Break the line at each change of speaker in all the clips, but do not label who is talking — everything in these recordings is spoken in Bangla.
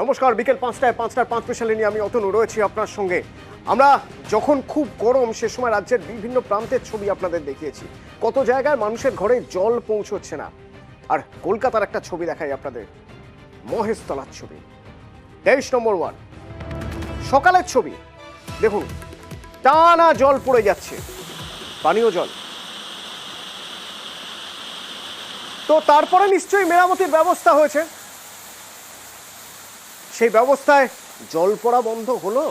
নমস্কার, বিকেল 5টায় 5টার 5 স্পেশালে নিয়ে আমি অতনু রয়েছি আপনার সঙ্গে। আমরা যখন খুব গরম সে সময় রাজ্যের বিভিন্ন প্রান্তের ছবি আপনাদের দেখিয়েছি। কত জায়গায় মানুষের ঘরে জল পৌঁছচ্ছে না। আর কলকাতার একটা ছবি দেখাই আপনাদের, মহেশতলার ছবি, 23 নম্বর ওয়ার্ড। সকালের ছবি দেখুন, টানা জল পড়ে যাচ্ছে, পানীয় জল। তো তারপরে নিশ্চয়ই মেরামতির ব্যবস্থা হয়েছে। সেই ব্যবস্থায় জল পড়া বন্ধ হলো?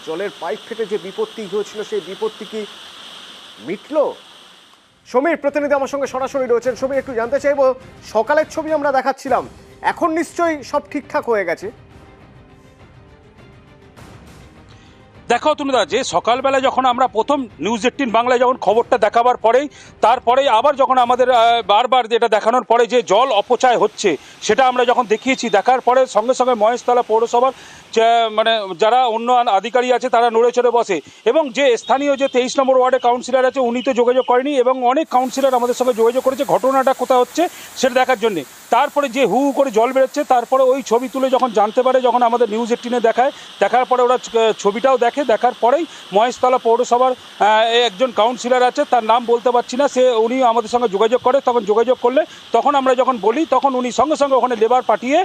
জলের পাইপ ফেটে যে বিপত্তি হয়েছিল সেই বিপত্তি কি মিটল? সমীর প্রতিনিধি আমার সঙ্গে সরাসরি রয়েছেন। সমীর, একটু জানতে চাইবো, সকালের ছবি আমরা দেখাচ্ছিলাম, এখন নিশ্চয়ই সব ঠিকঠাক হয়ে গেছে?
দেখো তুমিদা, যে সকালবেলা যখন আমরা প্রথম নিউজ 18 বাংলায় যখন খবরটা দেখাবার পরেই তারপরে আবার যখন আমাদের বারবার যেটা দেখানোর পরে যে জল অপচয় হচ্ছে সেটা আমরা যখন দেখিয়েছি, দেখার পরে সঙ্গে সঙ্গে মহেশতলা পৌরসভার মানে যারা অন্য আধিকারিক আছে তারা নড়ে চড়ে বসে, এবং যে স্থানীয় যে 23 নম্বর ওয়ার্ডের কাউন্সিলর আছে উনি তো যোগাযোগ করেনি, এবং অনেক কাউন্সিলর আমাদের সঙ্গে যোগাযোগ করেছে ঘটনাটা কোথায় হচ্ছে সেটা দেখার জন্যে। তারপরে যে হু হু করে জল বেরোচ্ছে, তারপরে ওই ছবি তুলে যখন জানতে পারে, যখন আমাদের নিউজ 18-এ দেখায়, দেখার পরে ওরা ছবিটাও দেখে, দেখার পরেই মহেশতলা পৌরসভার একজন কাউন্সিলর আছে, তার নাম বলতে পারছি না, উনি আমাদের সঙ্গে যোগাযোগ করে। তখন যোগাযোগ করলে তখন আমরা যখন বলি তখন উনি সঙ্গে সঙ্গে ওখানে লেবার পাঠিয়ে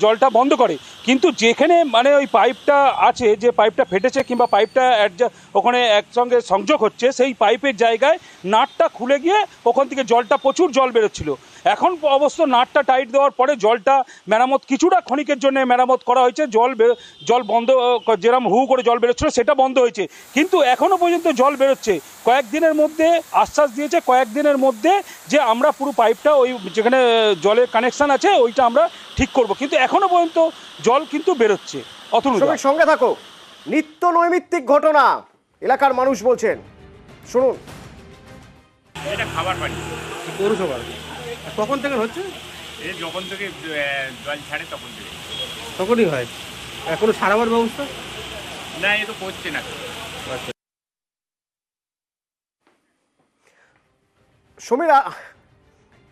জলটা বন্ধ করে। কিন্তু যেখানে মানে ওই পাইপটা আছে, যে পাইপটা ফেটেছে কিংবা পাইপটা ওখানে একসঙ্গে সংযোগ হচ্ছে, সেই পাইপের জায়গায় নাটটা খুলে গিয়ে ওখান থেকে প্রচুর জল বেরোচ্ছিল। এখন অবশ্য নাটটা টাইট দেওয়ার পরে জলটা মেরামত কিছুটা ক্ষণিকের জন্য মেরামত করা হয়েছে, জল বন্ধ, যেরকম হু করে জল বেরোচ্ছিল সেটা বন্ধ হয়েছে, কিন্তু এখনও পর্যন্ত জল বেরোচ্ছে। কয়েকদিনের মধ্যে আশ্বাস দিয়েছে, কয়েকদিনের মধ্যে যে আমরা পুরো পাইপটা ওই যেখানে জলের কানেকশন আছে ওইটা আমরা ঠিক করব, কিন্তু এখনও পর্যন্ত জল কিন্তু বেরোচ্ছে।
অতনুর সঙ্গে থাকো। নিত্য নৈমিত্তিক ঘটনা, এলাকার মানুষ বলছেন, শুনুন।
এটা খাবার পানি
পৌরসভার কখন থেকে হচ্ছে?
এই যখন থেকে জল ছাড়ে তখন থেকে।
তখনই হয়, এখনো সারাবার ব্যবস্থা
না, এ তো করছে না।
সমীরা,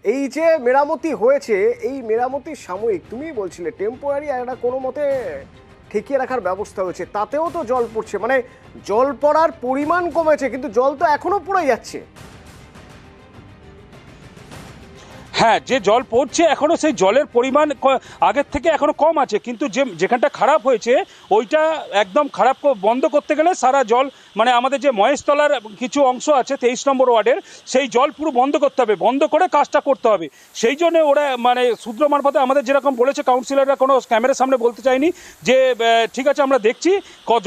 এই যে মেরামতি হয়েছে, এই মেরামতি সাময়িক, তুমি বলছিলে টেম্পোরারি, একটা কোনো মতে ঠেকিয়ে রাখার ব্যবস্থা হয়েছে, তাতেও তো জল পড়ছে, মানে জল পড়ার পরিমাণ কমেছে কিন্তু জল তো এখনো পড়ে যাচ্ছে।
হ্যাঁ, যে জল পড়ছে এখনও সেই জলের পরিমাণ আগের থেকে এখনও কম আছে, কিন্তু যেখানটা খারাপ হয়েছে ওইটা একদম খারাপ বন্ধ করতে গেলে সারা জল, মানে আমাদের যে মহেশতলার কিছু অংশ আছে 23 নম্বর ওয়ার্ডের, সেই জল পুরো বন্ধ করতে হবে, বন্ধ করে কাজটা করতে হবে। সেই জন্য ওরা মানে সূত্র মারফতে আমাদের যেরকম বলেছে, কাউন্সিলররা কোনো ক্যামেরার সামনে বলতে চায়নি যে ঠিক আছে আমরা দেখছি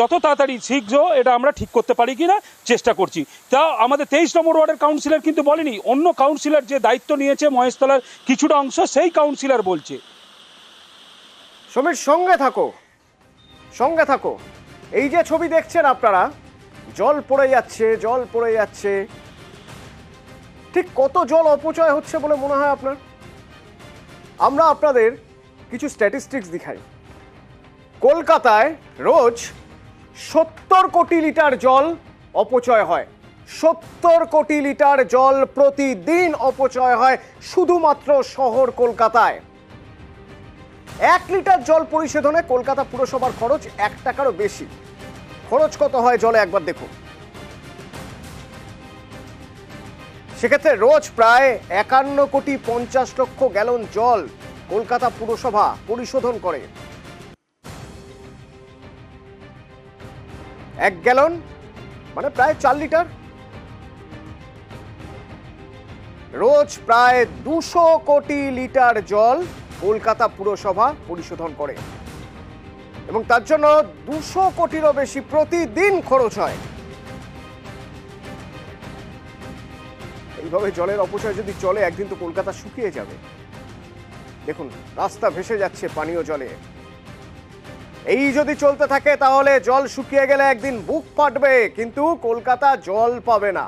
যত তাড়াতাড়ি শীঘ্র এটা আমরা ঠিক করতে পারি কিনা চেষ্টা করছি। তা আমাদের 23 নম্বর ওয়ার্ডের কাউন্সিলর কিন্তু বলেনি, অন্য কাউন্সিলর যে দায়িত্ব নিয়েছে মহেশতলার কিছুটা অংশ, সেই কাউন্সিলর বলছে।
সমীর, সঙ্গে থাকো, সঙ্গে থাকো। এই যে ছবি দেখছেন আপনারা, জল পড়ে যাচ্ছে, জল পড়ে যাচ্ছে, ঠিক কত জল অপচয় হচ্ছে বলে মনে হয় আপনার? আমরা আপনাদের কিছু স্ট্যাটিস্টিক্স দেখাই। কলকাতায় রোজ 70 কোটি লিটার জল অপচয় হয়। 70 কোটি লিটার জল প্রতিদিন অপচয় হয় শুধুমাত্র শহর কলকাতায়। 1 লিটার জল পরিশোধনে কলকাতা পুরসভার খরচ 1 টাকারও বেশি। খরচ কত হয় জলে একবার দেখুন। সেক্ষেত্রে রোজ প্রায় 51 কোটি 50 লক্ষ গ্যালন জল কলকাতা পুরসভা পরিশোধন করে। 1 গ্যালন মানে প্রায় 4 লিটার। রোজ প্রায় 200 কোটি লিটার জল কলকাতা পুরসভা পরিশোধন করে, এবং তার জন্য 200 কোটিরও বেশি প্রতিদিন খরচ হয়। এইভাবে জলের অপচয় যদি চলে, একদিন তো কলকাতা শুকিয়ে যাবে। দেখুন, রাস্তা ভেসে যাচ্ছে পানীয় জলে। এই যদি চলতে থাকে তাহলে জল শুকিয়ে গেলে একদিন বুক ফাটবে, কিন্তু কলকাতা জল পাবে না।